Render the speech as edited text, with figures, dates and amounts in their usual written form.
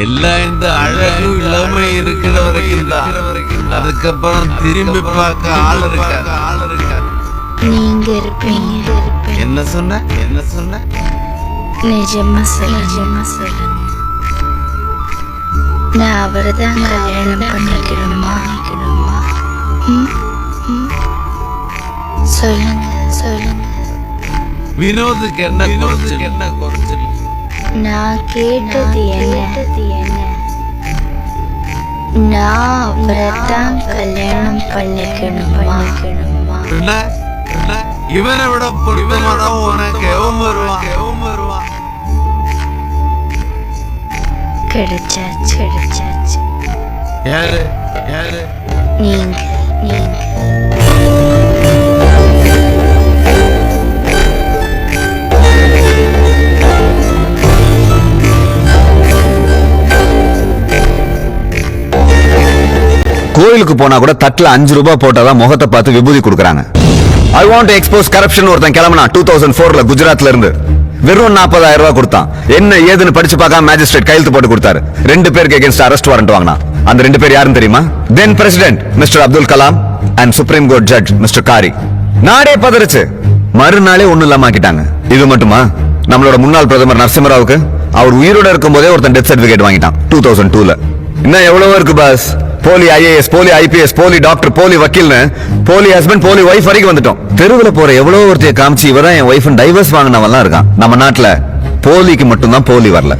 எல்லாம் இந்த அழகு இளமை இருக்கிற வரைக்கும் தான். அதுக்கப்புறம் திரும்பி பார்க்க ஆள் இருக்கா. நீங்க இருப்பீங்க. என்ன சொன்ன? நிஜமா சொல்ல நான் அவர்தான் கல்யாணம் பண்ணிக்கணுமா? சொல்லுங்க. வினோதுக்கு என்ன குறைச்சல்? நான் கேட்டது என்ன? நான் அவரைத்தான் கல்யாணம் பண்ணிக்கணுமா? இவனை விட பொறுத்தமாதான் உனக்கு எவன் வருவான்? கிடைச்சாச்சு. யாரு? நீங்க கோயிலுக்கு போனா கூட தட்டுல 5 ரூபாய் போட்டாதான் முகத்தை பார்த்து விபூதி கொடுக்கறாங்க. I want to expose corruption ஒருத்தன் கிளம்பினா 2004ல குஜராத்ல இருந்து வெறும் 40,000 ரூபாய் கொடுத்தான். என்ன ஏதுன்னு படிச்சு பார்க்காம மேஜிஸ்ட்ரேட் கையெழுத்து போட்டு கொடுத்தாரு. 2 பேருக்கு அகைன்ஸ்ட் அரெஸ்ட் வாரண்ட் வாங்கினா. அந்த 2 பேர் யாருன்னு தெரியுமா? Then president Mister Abdul Kalam and Supreme Court judge Mister Khare. நாடே பதறிச்சு. மறுநாளே ஒண்ணு இல்லாம ஆக்கிட்டாங்க. இது மட்டுமா? நம்மளோட முன்னாள் பிரதமர் நரசிம்மராவுக்கு அவர் உயிரோட இருக்கும் போதே ஒருத்தன் டெத் சர்டிபிகேட் வாங்கிட்டான் 2002ல. இன்னும் எவ்வளவோ இருக்கு பாஸ். போலி IAS, போலி IPS, போலி டாக்டர், போலி வக்கீல்னு போலி ஹஸ்பண்ட், போலி ஒய்ஃப் வரைக்கும் வந்துட்டோம். தெருவுல போற எவ்வளவு ஒருத்தைய காமிச்சு இவதான் என் ஒய்ஃப் டைவர்ஸ் வாங்கினவெல்லாம் இருக்கான். நம்ம நாட்டுல போலிக்கு மட்டும்தான் போலி வரல.